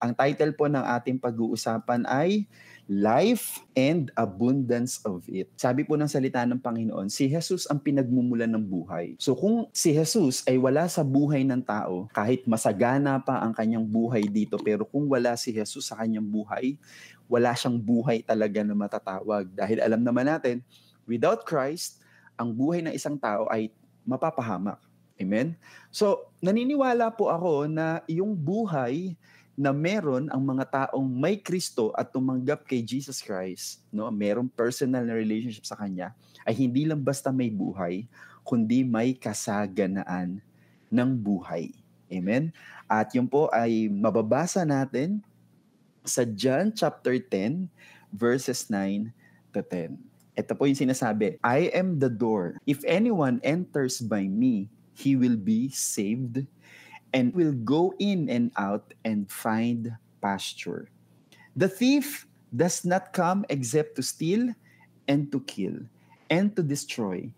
Ang title po ng ating pag-uusapan ay Life and Abundance of It. Sabi po ng salita ng Panginoon, si Jesus ang pinagmumulan ng buhay. So kung si Jesus ay wala sa buhay ng tao, kahit masagana pa ang kanyang buhay dito, pero kung wala si Jesus sa kanyang buhay, wala siyang buhay talaga na matatawag. Dahil alam naman natin, without Christ, ang buhay ng isang tao ay mapapahamak. Amen? So, naniniwala po ako na yung buhay na meron ang mga taong may Kristo at tumanggap kay Jesus Christ, no, merong personal na relationship sa Kanya, ay hindi lang basta may buhay, kundi may kasaganaan ng buhay. Amen? At yun po ay mababasa natin sa John chapter 10, verses 9 to 10. Ito po yung sinasabi, I am the door. If anyone enters by me, he will be saved and will go in and out and find pasture. The thief does not come except to steal and to kill and to destroy.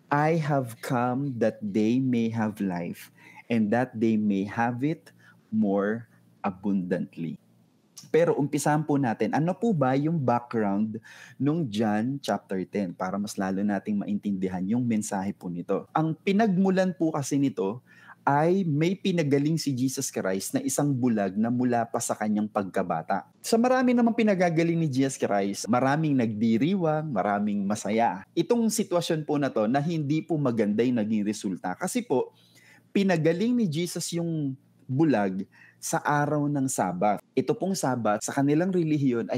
I have come that they may have life and that they may have it more abundantly. Pero umpisahan po natin, ano po ba yung background nung John chapter 10 para mas lalo nating maintindihan yung mensahe po nito. Ang pinagmulan po kasi nito ay may pinagaling si Jesus Christ na isang bulag na mula pa sa kanyang pagkabata. Sa marami namang pinagagaling ni Jesus Christ, maraming nagdiriwang, maraming masaya. Itong sitwasyon po na to na hindi po maganda yung naging resulta. Kasi po, pinagaling ni Jesus yung bulag sa araw ng Sabat. Ito pong Sabat, sa kanilang relihiyon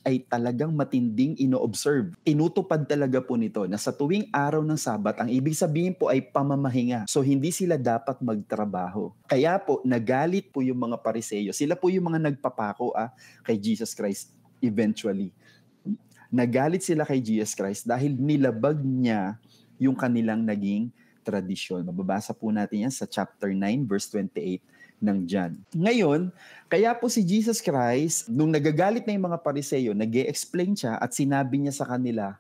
ay talagang matinding ino-observe. Tinutupad talaga po nito na sa tuwing araw ng Sabat, ang ibig sabihin po ay pamamahinga. So hindi sila dapat magtrabaho. Kaya po, nagalit po yung mga Pariseyo. Sila po yung mga nagpapako kay Jesus Christ eventually. Nagalit sila kay Jesus Christ dahil nilabag niya yung kanilang naging tradisyon. Mababasa po natin yan sa chapter 9, verse 28 ng John. Ngayon, kaya po si Jesus Christ, nung nagagalit na yung mga Pariseyo, nag-e-explain siya at sinabi niya sa kanila,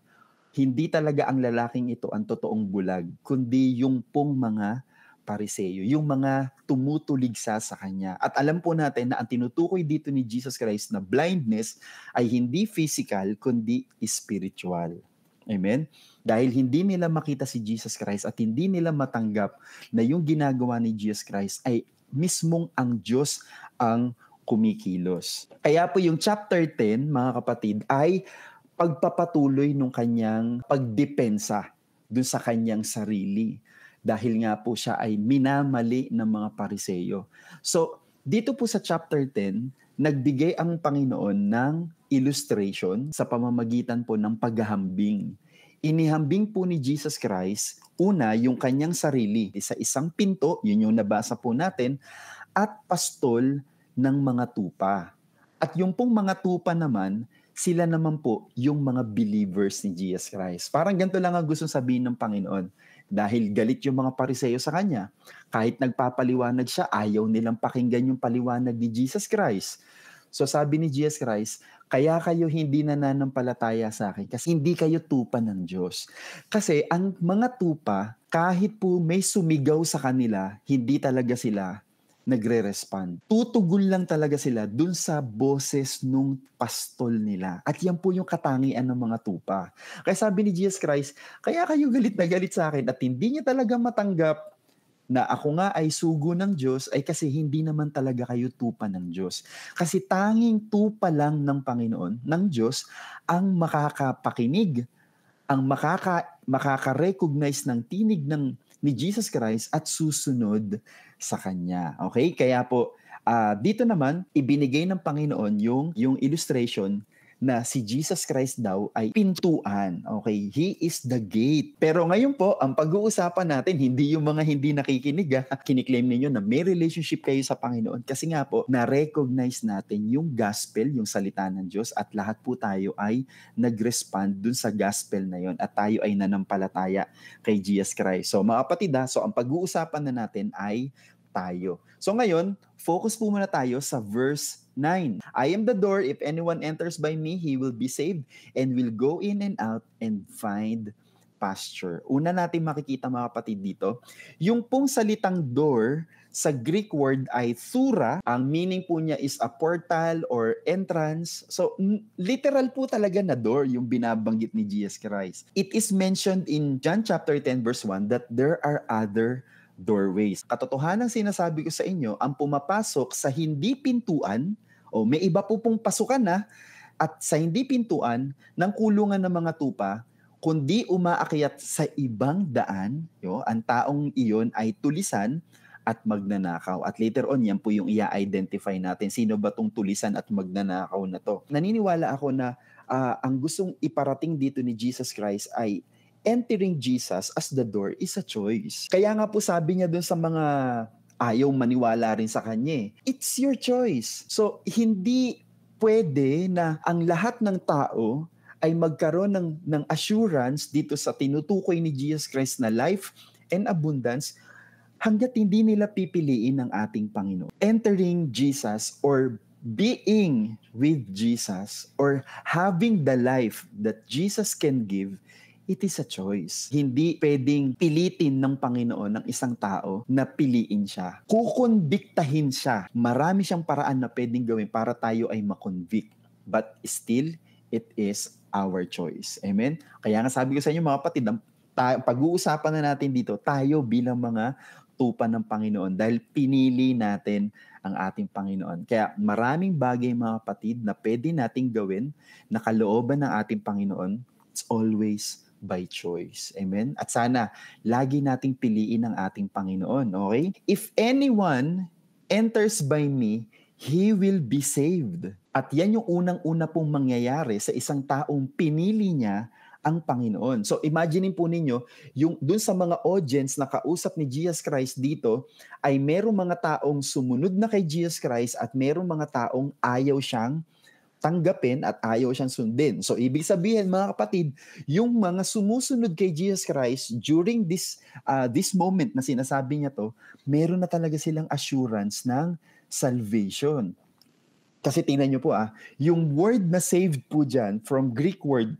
hindi talaga ang lalaking ito ang totoong bulag, kundi yung pong mga Pariseyo, yung mga tumutuligsa sa kanya. At alam po natin na ang tinutukoy dito ni Jesus Christ na blindness ay hindi physical, kundi spiritual. Amen? Dahil hindi nila makita si Jesus Christ at hindi nila matanggap na yung ginagawa ni Jesus Christ ay mismong ang Diyos ang kumikilos. Kaya po yung chapter 10, mga kapatid, ay pagpapatuloy ng kanyang pagdepensa dun sa kanyang sarili. Dahil nga po siya ay minamali ng mga Pariseyo. So, dito po sa chapter 10, nagbigay ang Panginoon ng illustration sa pamamagitan po ng paghahambing. Inihambing po ni Jesus Christ, una, yung kanyang sarili sa isang pinto, yun yung nabasa po natin, at pastol ng mga tupa. At yung pong mga tupa naman, sila naman po yung mga believers ni Jesus Christ. Parang ganito lang ang gusto sabihin ng Panginoon. Dahil galit yung mga Pariseyo sa kanya. Kahit nagpapaliwanag siya, ayaw nilang pakinggan yung paliwanag ni Jesus Christ. So sabi ni Jesus Christ, kaya kayo hindi nananampalataya sa akin kasi hindi kayo tupa ng Diyos. Kasi ang mga tupa, kahit po may sumigaw sa kanila, hindi talaga sila nagre-respond. Tutugol lang talaga sila dun sa boses nung pastol nila. At yan po yung katangian ng mga tupa. Kaya sabi ni Jesus Christ, kaya kayo galit na galit sa akin at hindi niya talaga matanggap na ako nga ay sugo ng Diyos ay kasi hindi naman talaga kayo tupa ng Diyos. Kasi tanging tupa lang ng Panginoon, ng Diyos, ang makakapakinig, ang makaka-recognize ng tinig ni Jesus Christ at susunod sa Kanya. Okay? Kaya po, dito naman, ibinigay ng Panginoon yung illustration na si Jesus Christ daw ay pintuan. Okay? He is the gate. Pero ngayon po, ang pag-uusapan natin, hindi yung mga hindi nakikinig. Kiniklaim ninyo na may relationship kayo sa Panginoon. Kasi nga po, na-recognize natin yung gospel, yung salita ng Diyos, at lahat po tayo ay nag-respond dun sa gospel na yon at tayo ay nanampalataya kay Jesus Christ. So mga kapatid, so ang pag-uusapan na natin ay tayo. So ngayon, focus po muna tayo sa verse 9. I am the door. If anyone enters by me, he will be saved and will go in and out and find pasture. Una natin makikita mga kapatid dito, yung pong salitang door sa Greek word ay thura. Ang meaning po niya is a portal or entrance. So, literal po talaga na door yung binabanggit ni Jesus Christ. It is mentioned in John chapter 10 verse 1 that there are other doorways. Katotohanan sinasabi ko sa inyo, ang pumapasok sa hindi pintuan, o may iba po pong pasukan na, at sa hindi pintuan ng kulungan ng mga tupa, kundi umaakyat sa ibang daan, ang taong iyon ay tulisan at magnanakaw. At later on, yan po yung i-identify natin. Sino ba tong tulisan at magnanakaw na to? Naniniwala ako na ang gustong iparating dito ni Jesus Christ ay entering Jesus as the door is a choice. Kaya nga po sabi niya dun sa mga ayaw maniwala rin sa kanya, it's your choice. So, hindi pwede na ang lahat ng tao ay magkaroon ng assurance dito sa tinutukoy ni Jesus Christ na life and abundance hanggat hindi nila pipiliin ang ating Panginoon. Entering Jesus or being with Jesus or having the life that Jesus can give, it is a choice. Hindi pwedeng pilitin ng Panginoon ng isang tao na piliin siya. Kukonbiktahin siya. Marami siyang paraan na pwedeng gawin para tayo ay makonvict. But still, it is our choice. Amen? Kaya nga sabi ko sa inyo mga kapatid, pag-uusapan na natin dito, tayo bilang mga tupa ng Panginoon dahil pinili natin ang ating Panginoon. Kaya maraming bagay mga kapatid na pwede nating gawin na kalooban ng ating Panginoon. It's always by choice. Amen? At sana, lagi nating piliin ang ating Panginoon. Okay? If anyone enters by me, he will be saved. At yan yung unang-una pong mangyayari sa isang taong pinili niya ang Panginoon. So imaginein po ninyo, yung dun sa mga audience na kausap ni Jesus Christ dito, ay merong mga taong sumunod na kay Jesus Christ at merong mga taong ayaw siyang tanggapin at ayaw siyang sundin. So ibig sabihin mga kapatid, yung mga sumusunod kay Jesus Christ during this moment na sinasabi niya to, meron na talaga silang assurance ng salvation. Kasi tingnan niyo po yung word na saved po dyan, from Greek word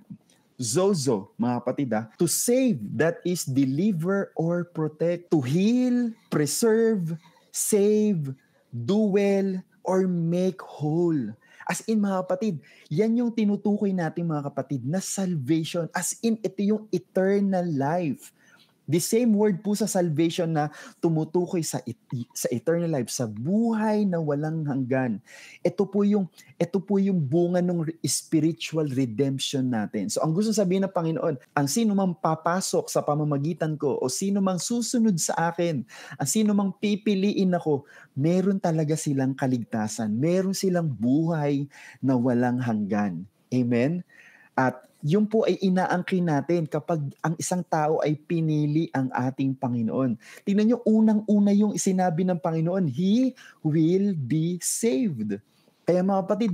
zozo, mga kapatid, to save, that is deliver or protect, to heal, preserve, save, do well, or make whole. As in, mga kapatid, yan yung tinutukoy natin mga kapatid na salvation. As in, ito yung eternal life. The same word po sa salvation na tumutukoy sa eternal life, sa buhay na walang hanggan. Ito po yung bunga ng spiritual redemption natin. So ang gusto sabihin ng Panginoon, ang sino mang papasok sa pamamagitan ko o sino mang susunod sa akin, ang sino mang pipiliin ako, meron talaga silang kaligtasan, meron silang buhay na walang hanggan. Amen? At yun po ay inaangkin natin kapag ang isang tao ay pinili ang ating Panginoon. Tingnan nyo, unang-una yung sinabi ng Panginoon, He will be saved. Kaya mga kapatid,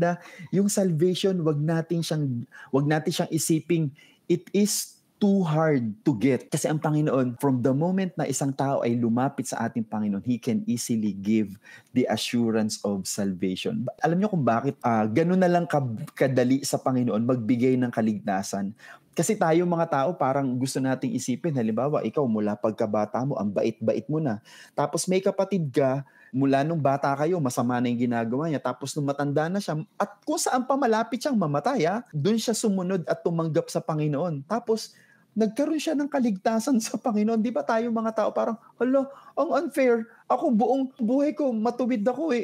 yung salvation, wag natin siyang isiping it is too hard to get. Kasi ang Panginoon, from the moment na isang tao ay lumapit sa ating Panginoon, He can easily give the assurance of salvation. Alam niyo kung bakit ganun na lang kadali sa Panginoon magbigay ng kaligtasan? Kasi tayo mga tao parang gusto nating isipin, halimbawa, ikaw mula pagkabata mo, ang bait-bait mo na. Tapos may kapatid ka, mula nung bata kayo, masama na yung ginagawa niya. Tapos nung matanda na siya, at kung saan pa malapit siyang mamatay, doon siya sumunod at tumanggap sa Panginoon. Tapos, nagkaroon siya ng kaligtasan sa Panginoon. Di ba tayo mga tao parang, hala, ang unfair. Ako buong buhay ko, matuwid ako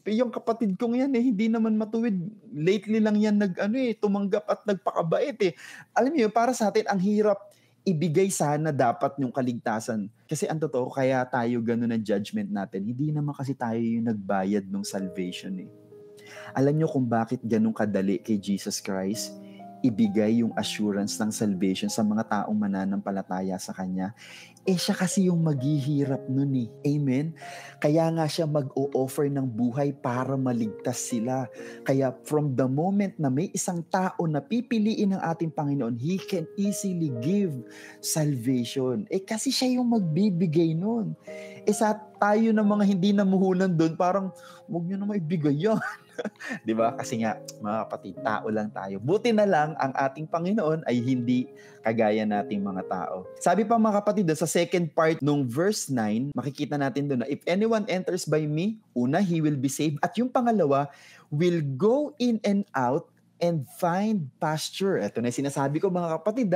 yung kapatid kong yan hindi naman matuwid. Lately lang yan tumanggap at nagpakabait Alam niyo, para sa atin, ang hirap ibigay sana dapat yung kaligtasan. Kasi ang totoo, kaya tayo ganun ang judgment natin. Hindi naman kasi tayo yung nagbayad ng salvation Alam niyo kung bakit ganun kadali kay Jesus Christ ibigay yung assurance ng salvation sa mga taong mananampalataya sa Kanya? Siya kasi yung maghihirap nun Amen? Kaya nga siya mag-o-offer ng buhay para maligtas sila. Kaya from the moment na may isang tao na pipiliin ng ating Panginoon, He can easily give salvation. Kasi siya yung magbibigay nun. Sa tayo na mga hindi namuhunan doon, parang, huwag nyo na maibigay yan. Di ba? Kasi nga, mga kapatid, tao lang tayo. Buti na lang ang ating Panginoon ay hindi kagaya nating mga tao. Sabi pa mga kapatid, sa second part nung verse 9, makikita natin doon na if anyone enters by me, una, he will be saved. At yung pangalawa, will go in and out and find pasture. Ito na yung sinasabi ko mga kapatid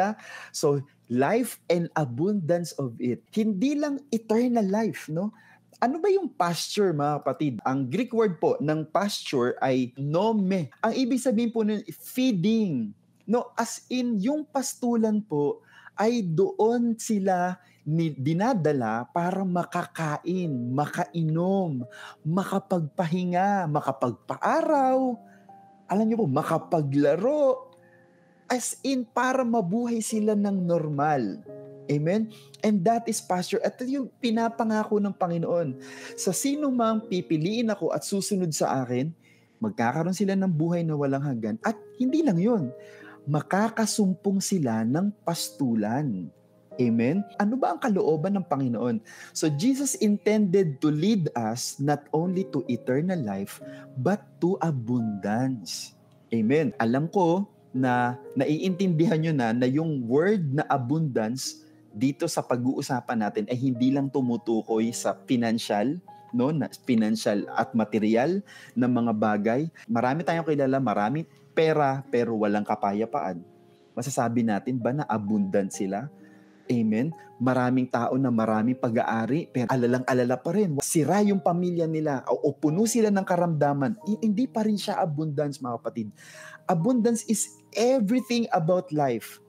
So, life and abundance of it. Hindi lang eternal life, no? Ano ba yung pasture, mga kapatid? Ang Greek word po ng pasture ay nome. Ang ibig sabihin po nun, feeding. No, as in, yung pastulan po ay doon sila dinadala para makakain, makainom, makapagpahinga, makapagpaaraw, alam niyo po, makapaglaro, as in, para mabuhay sila ng normal. Amen? And that is pasture. At yung pinapangako ng Panginoon. Sa sino mang pipiliin ako at susunod sa akin, magkakaroon sila ng buhay na walang hanggan. At hindi lang yun, makakasumpong sila ng pastulan. Amen? Ano ba ang kalooban ng Panginoon? So Jesus intended to lead us not only to eternal life, but to abundance. Amen? Alam ko na naiintindihan nyo na yung word na abundance dito sa pag-uusapan natin ay hindi lang tumutukoy sa financial, no, na financial at material na mga bagay. Marami tayong kilala, marami pera pero walang kapayapaan. Masasabi natin ba na abundant sila? Amen? Maraming tao na maraming pag-aari pero alalang-alala pa rin. Sira yung pamilya nila o puno sila ng karamdaman. Hindi pa rin siya abundance, mga kapatid. Abundance is everything about life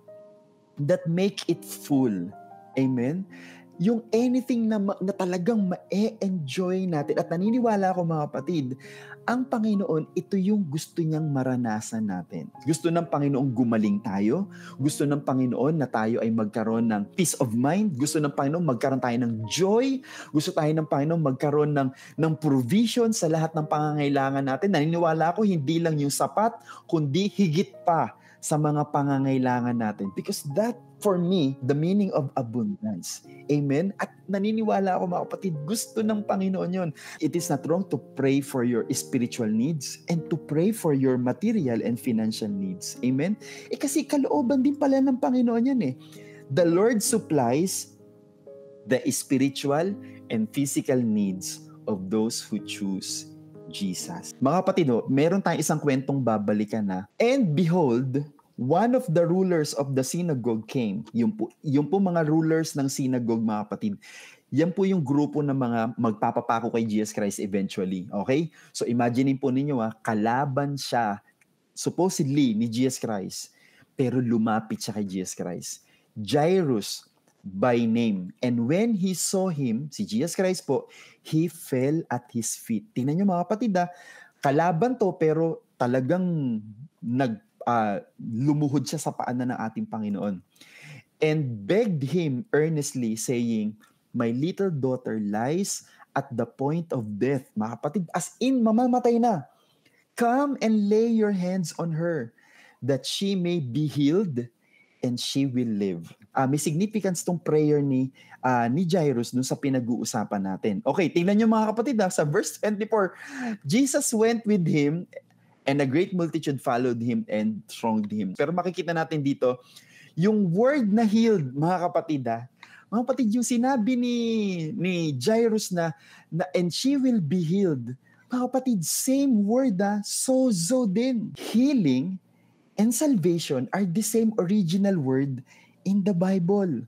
that make it full. Amen? Yung anything na talagang ma-enjoy natin. At naniniwala ako, mga kapatid, ang Panginoon, ito yung gusto niyang maranasan natin. Gusto ng Panginoon gumaling tayo. Gusto ng Panginoon na tayo ay magkaroon ng peace of mind. Gusto ng Panginoon magkaroon tayo ng joy. Gusto tayo ng Panginoon magkaroon ng provision sa lahat ng pangangailangan natin. Naniniwala ako, hindi lang yung sapat, kundi higit pa sa mga pangangailangan natin. Because that, for me, the meaning of abundance. Amen? At naniniwala ako, mga kapatid, gusto ng Panginoon yun. It is not wrong to pray for your spiritual needs and to pray for your material and financial needs. Amen? Kasi kalooban din pala ng Panginoon yan eh. The Lord supplies the spiritual and physical needs of those who choose Jesus. Mga kapatid, meron tayong isang kwentong babalikan na. And behold, one of the rulers of the synagogue came. Yung po mga rulers ng synagogue, mga kapatid. Yan po yung grupo ng mga magpapapako kay Jesus Christ eventually. Okay? So imagine po ninyo, kalaban siya supposedly ni Jesus Christ. Pero lumapit siya kay Jesus Christ. Jairus by name. And when he saw him, si Jesus Christ po, he fell at his feet. Tingnan nyo, mga kapatid, kalaban to pero talagang lumuhod siya sa paanan ng ating Panginoon. And begged him earnestly, saying, my little daughter lies at the point of death. Mga kapatid, as in, mamamatay na. Come and lay your hands on her, that she may be healed and she will live. May significance tong prayer ni Jairus dun sa pinag-uusapan natin. Okay, tingnan nyo, mga kapatid, sa verse 24, Jesus went with him and a great multitude followed him and thronged him. Pero makikita natin dito, yung word na healed, mga kapatid, mga kapatid, yung sinabi ni Jairus na and she will be healed. Mga kapatid, same word, sozo din. Healing and salvation are the same original word in the Bible.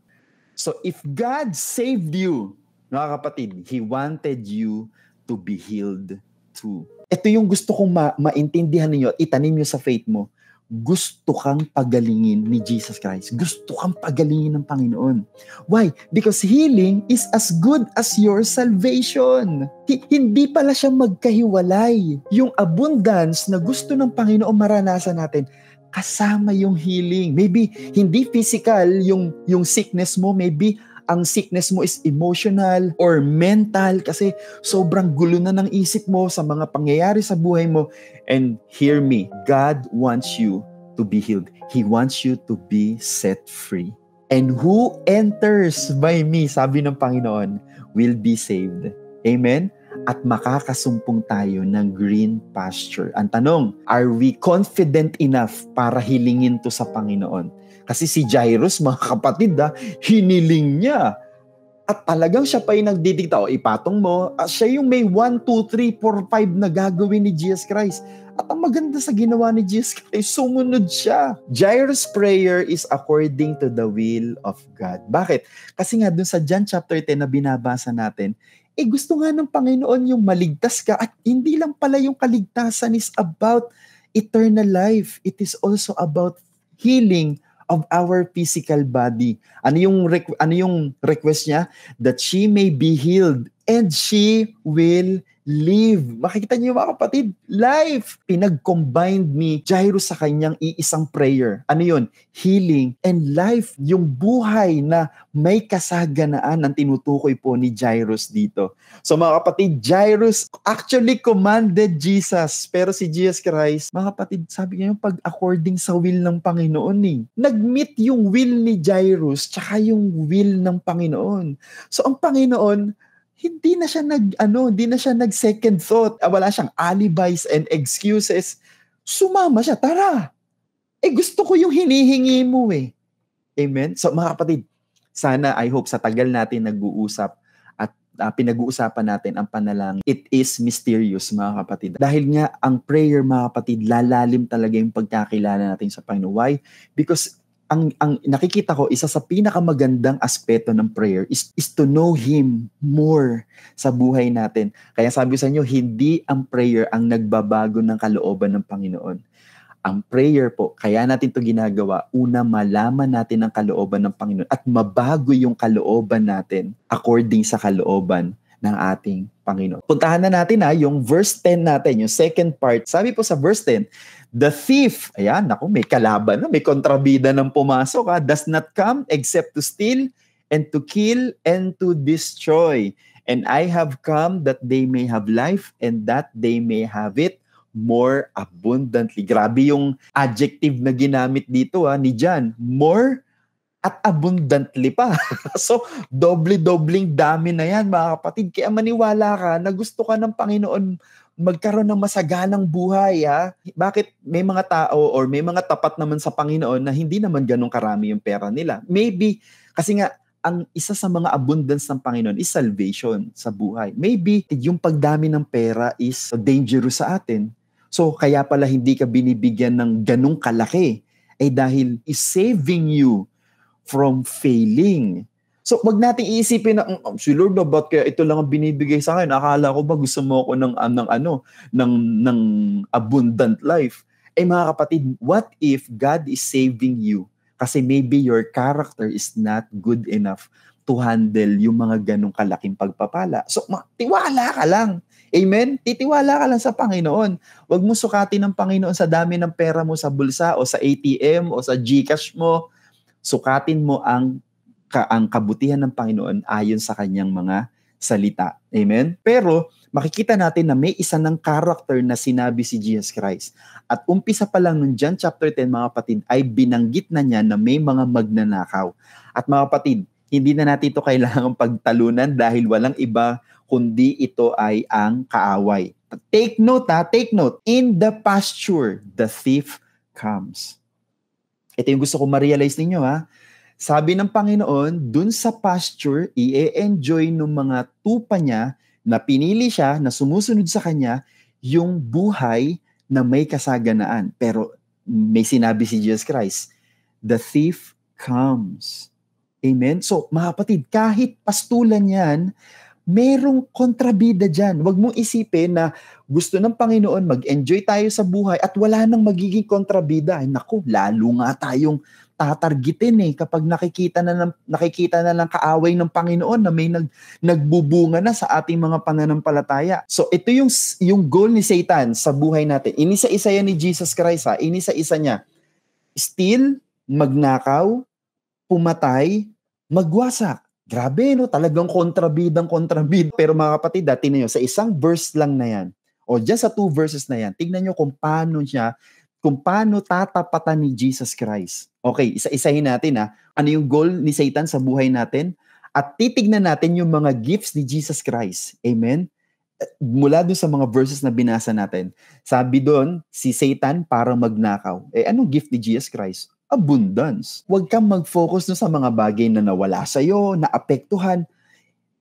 So if God saved you, mga kapatid, He wanted you to be healed too. Ito yung gusto kong maintindihan ninyo at itanim nyo sa faith mo. Gusto kang pagalingin ni Jesus Christ. Gusto kang pagalingin ng Panginoon. Why? Because healing is as good as your salvation. Hindi pala siya magkahiwalay. Yung abundance na gusto ng Panginoon maranasan natin, kasama yung healing. Maybe hindi physical yung sickness mo, maybe ang sickness mo is emotional or mental kasi sobrang gulo na ng isip mo sa mga pangyayari sa buhay mo. And hear me, God wants you to be healed. He wants you to be set free. And who enters by me, sabi ng Panginoon, will be saved. Amen? at makakasumpong tayo ng green pasture. Ang tanong, are we confident enough para hilingin to sa Panginoon? Kasi si Jairus, mga kapatid, hiniling niya. At talagang siya pa yung nagdidikta, ipatong mo. Siya yung may 1, 2, 3, 4, 5 na gagawin ni Jesus Christ. At ang maganda sa ginawa ni Jesus Christ, sumunod siya. Jairus' prayer is according to the will of God. Bakit? Kasi nga dun sa John chapter 10 na binabasa natin, gusto nga ng Panginoon yung maligtas ka, at hindi lang pala yung kaligtasan is about eternal life. It is also about healing of our physical body. Ano yung request niya? That she may be healed and she will live. Makikita niyo mga kapatid, life. Pinag-combined ni Jairus sa kanyang iisang prayer. Ano yun? Healing and life. Yung buhay na may kasaganaan ang tinutukoy po ni Jairus dito. So mga kapatid, Jairus actually commanded Jesus. Pero si Jesus Christ, mga kapatid, sabi niya yung pag according sa will ng Panginoon Nag-meet yung will ni Jairus tsaka yung will ng Panginoon. So ang Panginoon, hindi na siya nag second thought. Wala siyang alibis and excuses. Sumama siya, tara. Gusto ko yung hinihingi mo Amen? So mga kapatid, sana, I hope sa tagal natin nag-uusap at pinag-uusapan natin ang panalangin. It is mysterious mga kapatid. Dahil nga ang prayer mga kapatid, lalalim talaga yung pagkakilala natin sa Panginoon. Why? Because ang nakikita ko, isa sa pinakamagandang aspeto ng prayer is to know Him more sa buhay natin. Kaya sabi sa inyo, hindi ang prayer ang nagbabago ng kalooban ng Panginoon. Ang prayer po, kaya natin ito ginagawa, una, malaman natin ang kalooban ng Panginoon at mabago yung kalooban natin according sa kalooban ng ating Panginoon. Puntahan na natin yung verse 10 natin, yung second part. Sabi po sa verse 10, the thief, ayan, may kalaban, may kontrabida ng pumasok, does not come except to steal and to kill and to destroy. And I have come that they may have life and that they may have it more abundantly. Grabe yung adjective na ginamit dito ni John. More at abundantly pa. So, doble-dobling dami na yan, mga kapatid. Kaya maniwala ka na gusto ka ng Panginoon magkaroon ng masaganang buhay. Bakit may mga tao or may mga tapat naman sa Panginoon na hindi naman ganun karami yung pera nila? Maybe, kasi nga, ang isa sa mga abundance ng Panginoon is salvation sa buhay. Maybe, yung pagdami ng pera is dangerous sa atin. So, kaya pala hindi ka binibigyan ng ganung kalaki. Dahil is saving you from failing. So, wag natin iisipin na, si Lord, ba't kaya ito lang ang binibigay sa akin? Akala ko ba gusto mo ako ng abundant life? Mga kapatid, what if God is saving you? Kasi maybe your character is not good enough to handle yung mga ganong kalaking pagpapala. So, tiwala ka lang. Amen? Titiwala ka lang sa Panginoon. Wag mo sukatin ng Panginoon sa dami ng pera mo sa bulsa o sa ATM o sa GCash mo. Sukatin mo ang kabutihan ng Panginoon ayon sa kanyang mga salita. Amen? Pero makikita natin na may isa ng character na sinabi si Jesus Christ. At umpisa pa lang ng John chapter 10, mga kapatid, ay binanggit na niya na may mga magnanakaw. At mga kapatid, hindi na natin ito kailangang pagtalunan dahil walang iba kundi ito ay ang kaaway. Take note, take note. In the pasture, the thief comes. Ito yung gusto ko ma-realize ninyo Sabi ng Panginoon, dun sa pasture, i-enjoy ng mga tupa niya na pinili siya, na sumusunod sa kanya, yung buhay na may kasaganaan. Pero may sinabi si Jesus Christ, the thief comes. Amen? So, mga kapatid, kahit pastulan yan, merong kontrabida dyan. Huwag mong isipin na gusto ng Panginoon mag-enjoy tayo sa buhay at wala nang magiging kontrabida. Naku, lalo nga tayong tatargetin kapag nakikita na ng kaaway ng Panginoon na may nagbubunga na sa ating mga pananampalataya. So ito yung goal ni Satan sa buhay natin. Inisa-isa yan ni Jesus Christ Inisa-isa niya. Steal, magnakaw, pumatay, magwasak. Grabe, talagang kontrabidang. Pero mga kapatid, tingnan nyo, sa isang verse lang na yan, o dyan sa 2 verses na yan, tignan nyo kung paano tatapatan ni Jesus Christ. Okay, isa-isahin natin ano yung goal ni Satan sa buhay natin, at titignan natin yung mga gifts ni Jesus Christ. Amen? mula dun sa mga verses na binasa natin, sabi doon, si Satan para magnakaw. Anong gift ni Jesus Christ? Abundance. Huwag kang mag-focus dun sa mga bagay na nawala sa'yo, na apektuhan.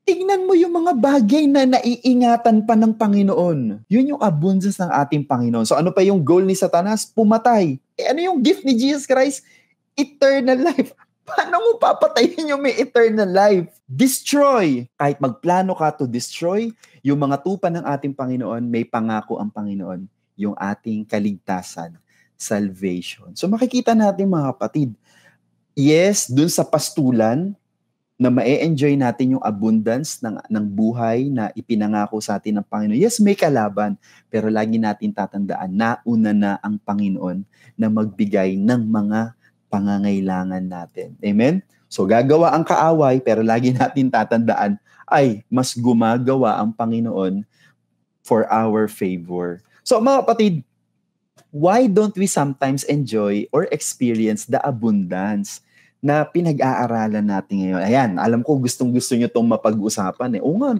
Tignan mo yung mga bagay na naiingatan pa ng Panginoon. Yun yung abundance ng ating Panginoon. So ano pa yung goal ni Satanas? Pumatay. Ano yung gift ni Jesus Christ? Eternal life. Paano mo papatayin yung may eternal life? Destroy. Kahit magplano ka to destroy, yung mga tupa ng ating Panginoon, may pangako ang Panginoon. Yung ating kaligtasan, salvation. So makikita natin mga kapatid, yes, dun sa pastulan, na ma-enjoy natin yung abundance ng buhay na ipinangako sa atin ng Panginoon. Yes, may kalaban, pero lagi natin tatandaan, nauna na ang Panginoon na magbigay ng mga pangangailangan natin. Amen? So gagawa ang kaaway, pero lagi natin tatandaan, ay mas gumagawa ang Panginoon for our favor. So mga kapatid, why don't we sometimes enjoy or experience the abundance na pinag-aaralan natin ngayon? Ayan, alam ko gustong-gusto nyo itong mapag-usapan. Oo nga,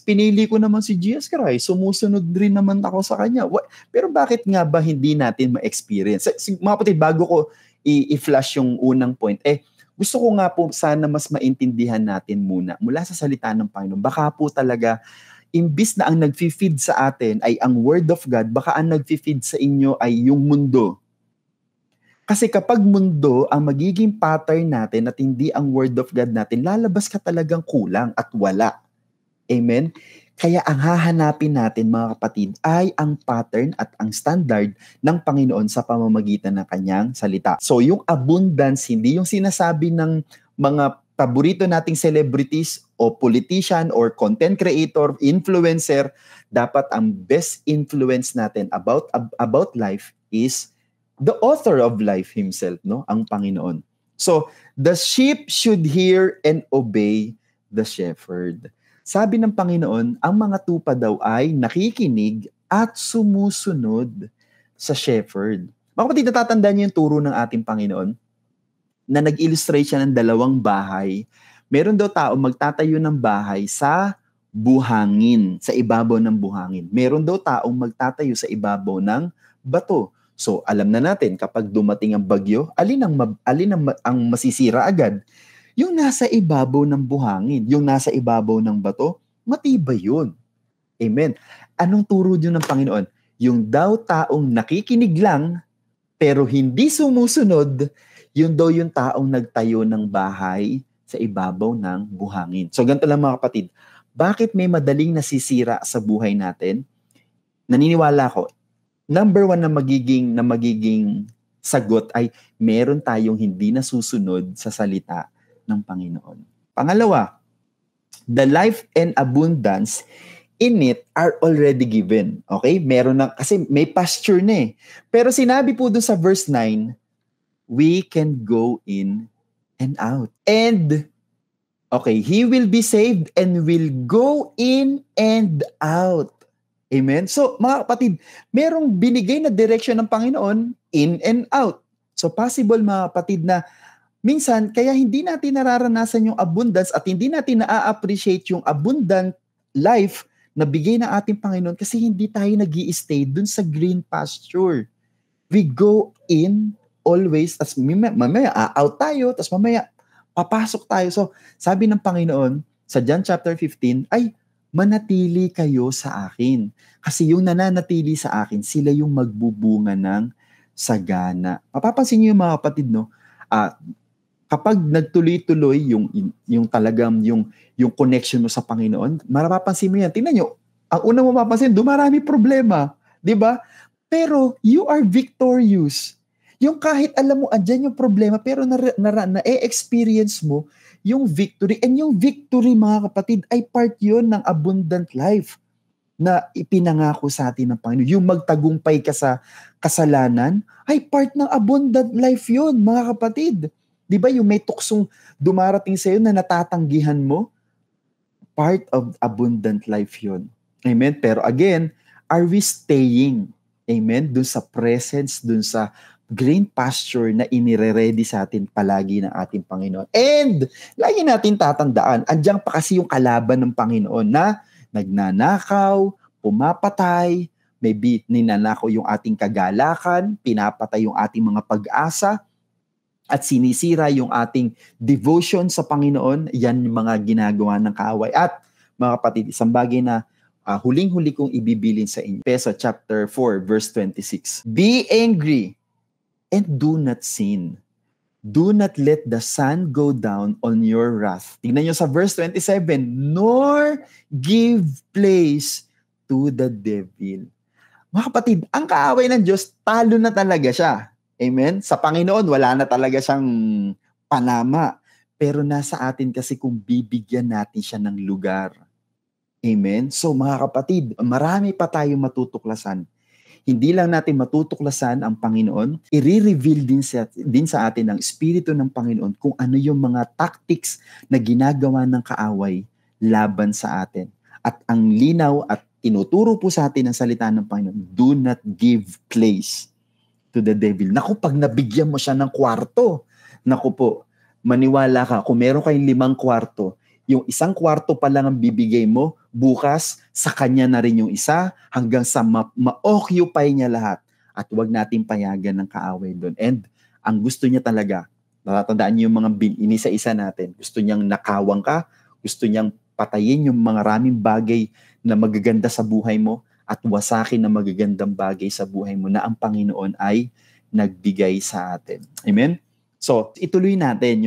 pinili ko naman si Jesus Christ, sumusunod rin naman ako sa Kanya. Pero bakit nga ba hindi natin ma-experience? Mga kapatid, bago ko i-flash yung unang point, gusto ko nga po sana mas maintindihan natin muna mula sa salita ng Panginoon. Baka po talaga, imbis na ang nag-feed sa atin ay ang Word of God, baka ang nag-feed sa inyo ay yung mundo. Kasi kapag mundo ang magiging pattern natin at hindi ang Word of God natin, lalabas ka talagang kulang at wala. Amen? Kaya ang hahanapin natin mga kapatid ay ang pattern at ang standard ng Panginoon sa pamamagitan ng Kanyang salita. So yung abundance, hindi yung sinasabi ng mga paborito nating celebrities o politician or content creator, influencer. Dapat ang best influence natin about life is the author of life himself, no? Ang Panginoon. So, the sheep should hear and obey the shepherd. Sabi ng Panginoon, ang mga tupa daw ay nakikinig at sumusunod sa shepherd. Mga kapatid, natatandaan niyo yung turo ng ating Panginoon na nag-illustrate siya ng dalawang bahay. Meron daw tao magtatayo ng bahay sa buhangin, sa ibabaw ng buhangin. Meron daw taong magtatayo sa ibabaw ng bato. So, alam na natin, kapag dumating ang bagyo, alin ang masisira agad? Yung nasa ibabaw ng buhangin, yung nasa ibabaw ng bato, matibay yun. Amen. Anong turo yun ng Panginoon? Yung daw taong nakikinig lang, pero hindi sumusunod, yun daw yung taong nagtayo ng bahay sa ibabaw ng buhangin. So, ganito lang mga kapatid. Bakit may madaling nasisira sa buhay natin? Naniniwala ko, number one na magiging sagot ay meron tayong hindi nasusunod sa salita ng Panginoon. Pangalawa, the life and abundance in it are already given. Okay? Meron na, kasi may pasture na eh. Pero sinabi po doon sa verse 9, we can go in and out. And, okay, he will be saved and will go in and out. Amen? So, mga kapatid, merong binigay na direction ng Panginoon, in and out. So, possible mga kapatid na minsan, kaya hindi natin nararanasan yung abundance at hindi natin na-appreciate yung abundant life na bigay ng ating Panginoon kasi hindi tayo nag-i-stay dun sa green pasture. We go in always, tas mamaya out tayo, tas mamaya papasok tayo. So, sabi ng Panginoon sa John chapter 15, ay manatili kayo sa akin. Kasi yung nananatili sa akin, sila yung magbubunga ng sagana. Mapapansin niyo yung mga kapatid, no? Kapag nagtuloy-tuloy yung talagang yung connection mo sa Panginoon, mapapansin mo yan. Tingnan nyo, ang una mo mapapansin, dumarami problema. 'Di ba? Pero you are victorious. Yung kahit alam mo, andyan yung problema, pero na-experience mo yung victory. And yung victory, mga kapatid, ay part yun ng abundant life na ipinangako sa atin ng Panginoon. Yung magtagumpay ka sa kasalanan, ay part ng abundant life yun, mga kapatid. Di ba yung may tuksong dumarating sa iyo na natatanggihan mo? Part of abundant life yun. Amen? Pero again, are we staying? Amen? Dun sa presence, dun sa green pasture na inire-ready sa atin palagi ng ating Panginoon. And, lagi natin tatandaan, andyan pa kasi yung kalaban ng Panginoon na nagnanakaw, pumapatay, maybe ninanakaw yung ating kagalakan, pinapatay yung ating mga pag-asa, at sinisira yung ating devotion sa Panginoon. Yan yung mga ginagawa ng kaaway. At mga kapatid, isang bagay na huling-huli kong ibibilin sa inyo. Efeso chapter 4, verse 26. Be angry and do not sin. Do not let the sun go down on your wrath. Tingnan nyo sa verse 27. Nor give place to the devil. Mga kapatid, ang kaaway ng Diyos, talo na talaga siya. Amen? Sa Panginoon, wala na talaga siyang panama. Pero nasa atin kasi kung bibigyan natin siya ng lugar. Amen? So mga kapatid, marami pa tayong matutuklasan. Hindi lang natin matutuklasan ang Panginoon, i-reveal din sa atin ng Espiritu ng Panginoon kung ano yung mga tactics na ginagawa ng kaaway laban sa atin. At ang linaw at tinuturo po sa atin ng salita ng Panginoon, do not give place to the devil. Naku, pag nabigyan mo siya ng kwarto, naku po, maniwala ka, kung meron kayong 5 kwarto, yung 1 kwarto pa lang ang bibigay mo, bukas, sa kanya na rin yung isa, hanggang sa ma-occupy niya lahat. At huwag natin payagan ng kaaway doon. And ang gusto niya talaga, natatandaan niyo yung mga inisa-isa natin, gusto niyang nakawang ka, gusto niyang patayin yung mga maraming bagay na magaganda sa buhay mo, at wasakin na magagandang bagay sa buhay mo na ang Panginoon ay nagbigay sa atin. Amen? So, ituloy natin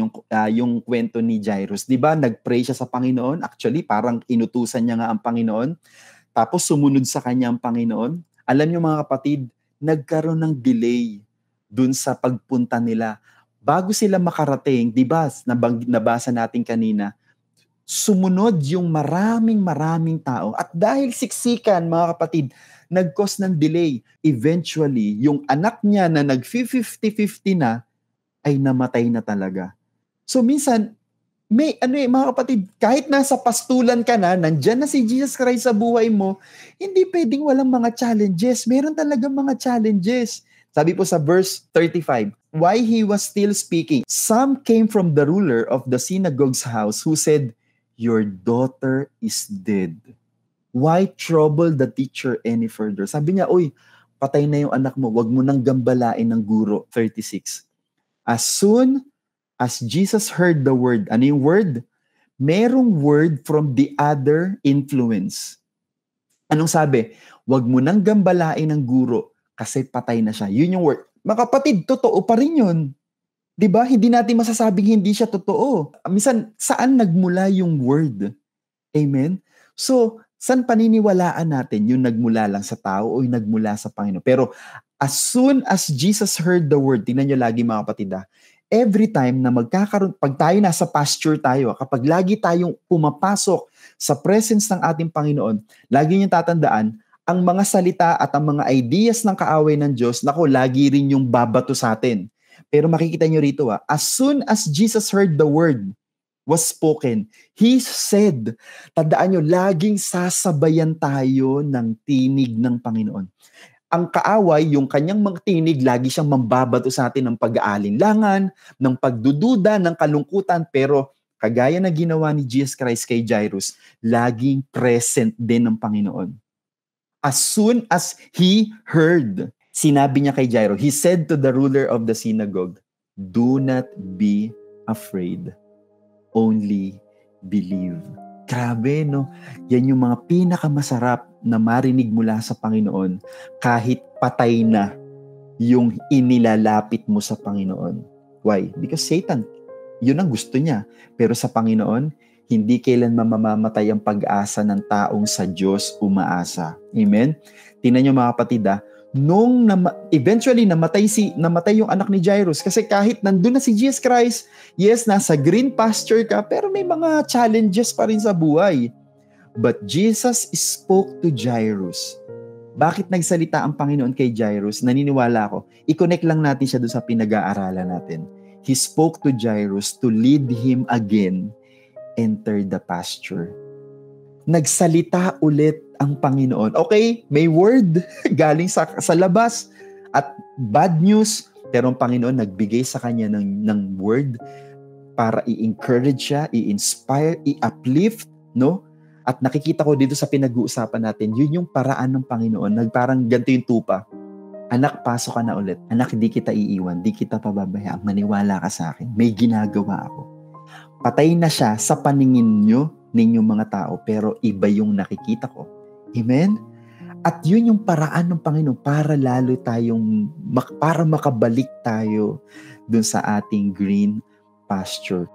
yung kwento ni Jairus. Di ba, nag-pray siya sa Panginoon. Actually, parang inutusan niya nga ang Panginoon. Tapos sumunod sa kanya ang Panginoon. Alam niyo mga kapatid, nagkaroon ng delay dun sa pagpunta nila. Bago sila makarating, di ba, nabasa natin kanina, sumunod yung maraming tao. At dahil siksikan, mga kapatid, nag-cause ng delay. Eventually, yung anak niya na nag-50-50 na, ay namatay na talaga. So minsan, mga kapatid, kahit nasa pastulan ka na, nandyan na si Jesus Christ sa buhay mo, hindi pwedeng walang mga challenges. Meron talaga mga challenges. Sabi po sa verse 35, while he was still speaking, some came from the ruler of the synagogue's house who said, your daughter is dead. Why trouble the teacher any further? Sabi niya, uy, patay na yung anak mo, wag mo nang gambalain ng guro. 36. As soon as Jesus heard the word, ano yung word? Merong word from the other influence. Anong sabi? Wag mo nang gambalain ng guro kasi patay na siya. Yun yung word. Mga kapatid, totoo pa rin yun. Diba? Hindi natin masasabing hindi siya totoo. Minsan, saan nagmula yung word? Amen? So, saan paniniwalaan natin yung nagmula lang sa tao o yung nagmula sa Panginoon? Pero, as soon as Jesus heard the word, tingnan nyo lagi mga kapatid, every time na pag tayo nasa pasture tayo, kapag lagi tayong pumapasok sa presence ng ating Panginoon, lagi nyo tatandaan, ang mga salita at ang mga ideas ng kaaway ng Diyos, nako, lagi rin yung babato sa atin. Pero makikita nyo rito, as soon as Jesus heard the word was spoken, He said, tandaan nyo, laging sasabayan tayo ng tinig ng Panginoon. Ang kaaway, yung kanyang mga tinig, lagi siyang mambabato sa atin ng pag-aalinlangan, ng pagdududa, ng kalungkutan, pero kagaya na ginawa ni Jesus Christ kay Jairus, laging present din ng Panginoon. As soon as He heard, sinabi niya kay Jairus, he said to the ruler of the synagogue, do not be afraid, only believe. Grabe, no? Yan yung mga pinakamasarap na marinig mula sa Panginoon kahit patay na yung inilalapit mo sa Panginoon. Why? Because Satan, yun ang gusto niya. Pero sa Panginoon, hindi kailan mamamatay ang pag-asa ng taong sa Diyos umaasa. Amen? Tingnan niyo mga kapatid, nung eventually namatay yung anak ni Jairus kasi kahit nandun na si Jesus Christ, yes, nasa green pasture ka, pero may mga challenges pa rin sa buhay. But Jesus spoke to Jairus. Bakit nagsalita ang Panginoon kay Jairus? Naniniwala ako, i-connect lang natin siya doon sa pinag-aaralan natin. He spoke to Jairus to lead him again enter the pasture. Nagsalita ulit ang Panginoon. Okay, may word galing sa labas at bad news, pero ang Panginoon nagbigay sa kanya ng word para i-encourage siya, i-inspire, i-uplift, no? At nakikita ko dito sa pinag-uusapan natin, yun yung paraan ng Panginoon. Parang ganito yung tupa. Anak, pasok ka na ulit. Anak, di kita iiwan, di kita pababayaan. Maniwala ka sa akin. May ginagawa ako. Patay na siya sa paningin nyo, ninyong mga tao, pero iba yung nakikita ko. Amen? At yun yung paraan ng Panginoon para lalo tayong, para makabalik tayo dun sa ating green pasture.